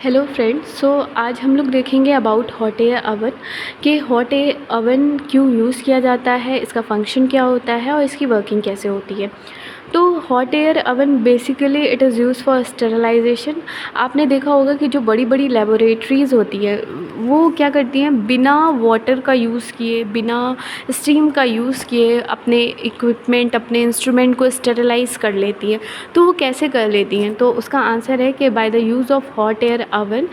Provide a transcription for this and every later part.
Hello friends. आज हम लोग देखेंगे अबाउट हॉट एयर अवन कि हॉट एयर अवन क्यों यूज़ किया जाता है, इसका फंक्शन क्या होता है और इसकी वर्किंग कैसे होती है। तो hot air oven basically it is use for sterilisation. आपने देखा होगा कि जो बड़ी बड़ी लेबोरेटरीज़ होती है वो क्या करती हैं, बिना वाटर का यूज़ किए, बिना स्टीम का यूज़ किए अपने इक्विपमेंट, अपने इंस्ट्रूमेंट को स्टेरिलाइज़ कर लेती हैं। तो वो कैसे कर लेती हैं? तो उसका आंसर है कि by the use of hot air oven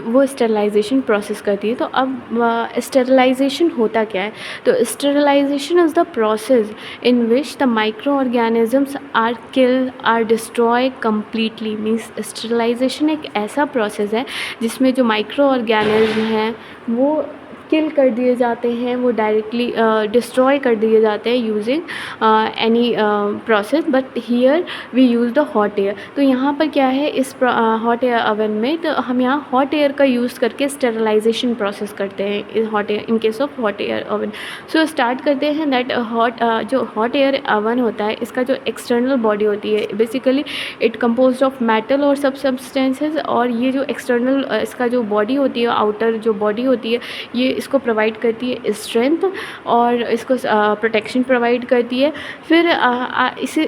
वो स्टेरिलाइजेशन प्रोसेस करती है। तो अब स्टेरिलाइजेशन होता क्या है? तो sterilisation is the process in which the microorganisms are killed are destroyed completely। Means sterilisation एक ऐसा प्रोसेस है जिसमें जो माइक्रो ऑर्गेनिज्म हैं वो किल कर दिए जाते हैं, वो डायरेक्टली डिस्ट्रॉय कर दिए जाते हैं using any process, but here we use the hot air. तो यहाँ पर क्या है, इस हॉट एयर अवन में तो हम यहाँ हॉट एयर का यूज़ करके स्टेरिलाइजेशन प्रोसेस करते हैं hot air, in case of hot air oven. So start करते हैं दैट जो हॉट एयर अवन होता है, इसका जो एक्सटर्नल बॉडी होती है basically it composed of metal और सब सब्सटेंसेस। और ये जो एक्सटर्नल इसका जो बॉडी होती है, आउटर जो बॉडी होती है, ये इसको प्रोवाइड करती है स्ट्रेंथ और इसको प्रोटेक्शन प्रोवाइड करती है। फिर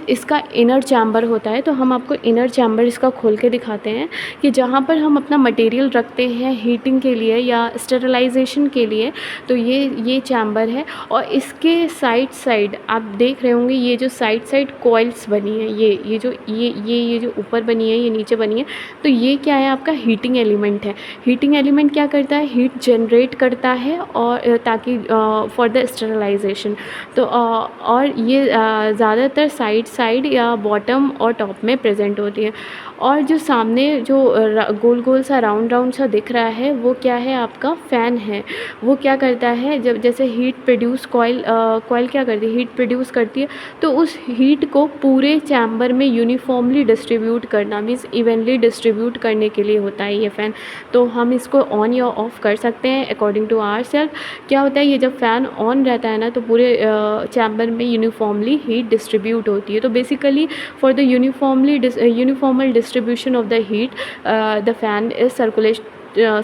इसका इनर चैम्बर होता है। तो हम आपको इनर चैम्बर इसका खोल के दिखाते हैं कि जहाँ पर हम अपना मटेरियल रखते हैं हीटिंग के लिए या स्टेरिलाइजेशन के लिए। तो ये चैम्बर है और इसके साइड आप देख रहे होंगे ये जो साइड कॉइल्स बनी है, ये जो ऊपर बनी है, ये नीचे बनी है। तो ये क्या है, आपका हीटिंग एलिमेंट है। हीटिंग एलिमेंट क्या करता है, हीट जनरेट करता है और ताकि फॉर द स्टेरिलाइजेशन। तो और ये ज़्यादातर साइड या बॉटम और टॉप में प्रेजेंट होती है। और जो सामने जो गोल गोल सा राउंड सा दिख रहा है वो क्या है, आपका फ़ैन है। वो क्या करता है, जब जैसे हीट प्रोड्यूस कॉइल क्या करती है, हीट प्रोड्यूस करती है। तो उस हीट को पूरे चैम्बर में यूनिफॉर्मली डिस्ट्रीब्यूट करना, मीन्स इवनली डिस्ट्रीब्यूट करने के लिए होता है ये फ़ैन। तो हम इसको ऑन या ऑफ़ कर सकते हैं अकॉर्डिंग टू आवर सेल्फ। क्या होता है, ये जब फ़ैन ऑन रहता है ना तो पूरे चैम्बर में यूनिफॉर्मली हीट डिस्ट्रीब्यूट होती है। तो basically for the uniformal distribution of the heat the fan is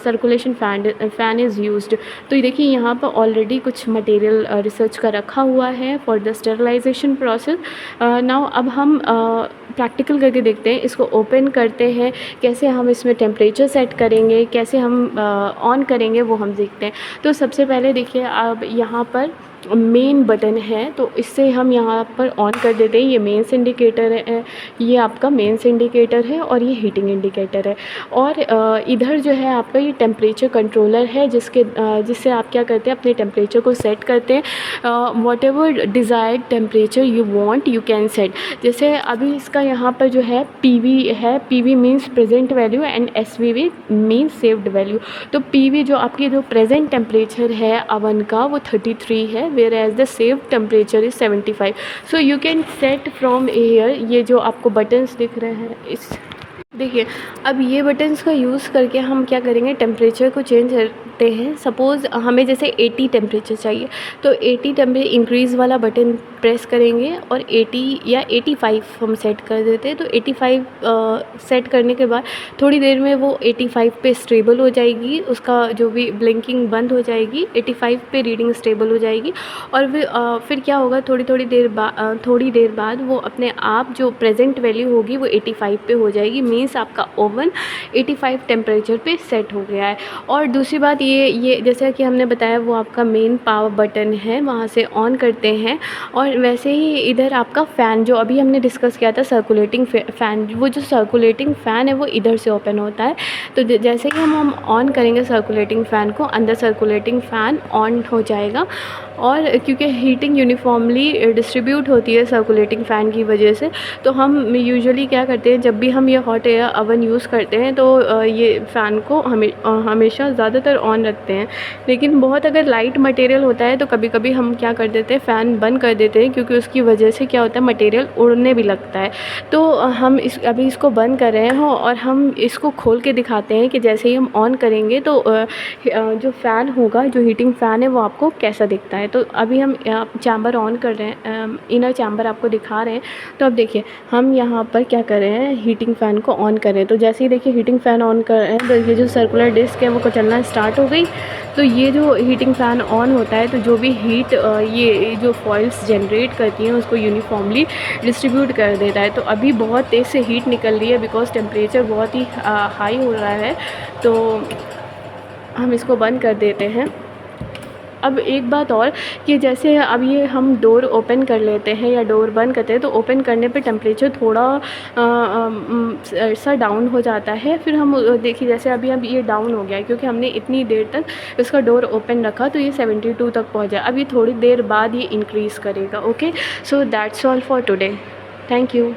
circulation fan is used. तो ये देखिए यहाँ पर ऑलरेडी कुछ मटेरियल रिसर्च का रखा हुआ है for the sterilisation process. Now अब हम प्रैक्टिकल करके देखते हैं, इसको ओपन करते हैं, कैसे हम इसमें टेम्परेचर सेट करेंगे, कैसे हम ऑन करेंगे वो हम देखते हैं। तो सबसे पहले देखिए, अब यहाँ पर मेन बटन है तो इससे हम यहाँ पर ऑन कर देते हैं। ये मेंस इंडिकेटर है, ये आपका मेंस इंडिकेटर है और ये हीटिंग इंडिकेटर है। और इधर जो है आपका ये टेम्परेचर कंट्रोलर है जिससे आप क्या करते हैं, अपने टेम्परेचर को सेट करते हैं। What ever desired temperature you want you can set. जैसे अभी इसका यहाँ पर जो है PV है, PV means present value and SVV means saved value. तो PV जो आपकी जो प्रेजेंट टेम्परेचर है अवन का वो 33 है, whereas the saved temperature is 75। so you can set from here। ये जो आपको बटन्स दिख रहे हैं, इस देखिए अब ये बटन्स का यूज़ करके हम क्या करेंगे, टेम्परेचर को चेंज करते हैं। सपोज़ हमें जैसे 80 टेम्परेचर चाहिए तो 80 टेम्परेचर इंक्रीज़ वाला बटन प्रेस करेंगे और 80 या 85 हम सेट कर देते हैं। तो 85 सेट करने के बाद थोड़ी देर में वो 85 पे स्टेबल हो जाएगी, उसका जो भी ब्लिंकिंग बंद हो जाएगी, 85 पे रीडिंग स्टेबल हो जाएगी। और फिर क्या होगा, थोड़ी देर बाद वो अपने आप जो प्रेजेंट वैल्यू होगी वो 85 पे हो जाएगी। मीन्स आपका ओवन 85 टेम्परेचर पे सेट हो गया है। और दूसरी बात ये जैसा कि हमने बताया वो आपका मेन पावर बटन है, वहाँ से ऑन करते हैं। और वैसे ही इधर आपका फ़ैन जो अभी हमने डिस्कस किया था, सर्कुलेटिंग फ़ैन, वो जो सर्कुलेटिंग फ़ैन है वो इधर से ओपन होता है। तो जैसे ही हम ऑन करेंगे सर्कुलेटिंग फ़ैन को, अंदर सर्कुलेटिंग फ़ैन ऑन हो जाएगा। और क्योंकि हीटिंग यूनिफॉर्मली डिस्ट्रीब्यूट होती है सर्कुलेटिंग फ़ैन की वजह से, तो हम यूजुअली क्या करते हैं, जब भी हम ये हॉट एयर अवन यूज़ करते हैं तो ये फ़ैन को हमेशा ज़्यादातर ऑन रखते हैं। लेकिन बहुत अगर लाइट मटेरियल होता है तो कभी कभी हम क्या कर देते हैं, फ़ैन बंद कर देते हैं, क्योंकि उसकी वजह से क्या होता है, मटेरियल उड़ने भी लगता है। तो हम अभी इसको बंद कर रहे हैं और हम इसको खोल के दिखाते हैं कि जैसे ही हम ऑन करेंगे तो जो फ़ैन होगा, जो हीटिंग फ़ैन है वो आपको कैसा दिखता है। तो अभी हम चैम्बर ऑन कर रहे हैं, इनर चैम्बर आपको दिखा रहे हैं। तो अब देखिए हम यहाँ पर क्या कर रहे हैं, हीटिंग फ़ैन को ऑन कर रहे हैं। तो जैसे ही देखिए हीटिंग फ़ैन ऑन कर रहे हैं तो ये जो सर्कुलर डिस्क है वो चलना स्टार्ट हो गई। तो ये जो हीटिंग फ़ैन ऑन होता है तो जो भी हीट ये जो फॉइल्स जनरेट करती हैं उसको यूनिफॉर्मली डिस्ट्रीब्यूट कर देता है। तो अभी बहुत तेज़ से हीट निकल रही है बिकॉज़ टेम्परेचर बहुत ही हाई हो रहा है। तो हम इसको बंद कर देते हैं। अब एक बात और कि जैसे अब ये हम डोर ओपन कर लेते हैं या डोर बंद करते हैं तो ओपन करने पे टेम्परेचर थोड़ा सा डाउन हो जाता है। फिर हम देखिए जैसे अभी अब ये डाउन हो गया है क्योंकि हमने इतनी देर तक इसका डोर ओपन रखा तो ये 72 तक पहुंचा। अब ये थोड़ी देर बाद ये इंक्रीज़ करेगा। Okay, so that's all for today. Thank you.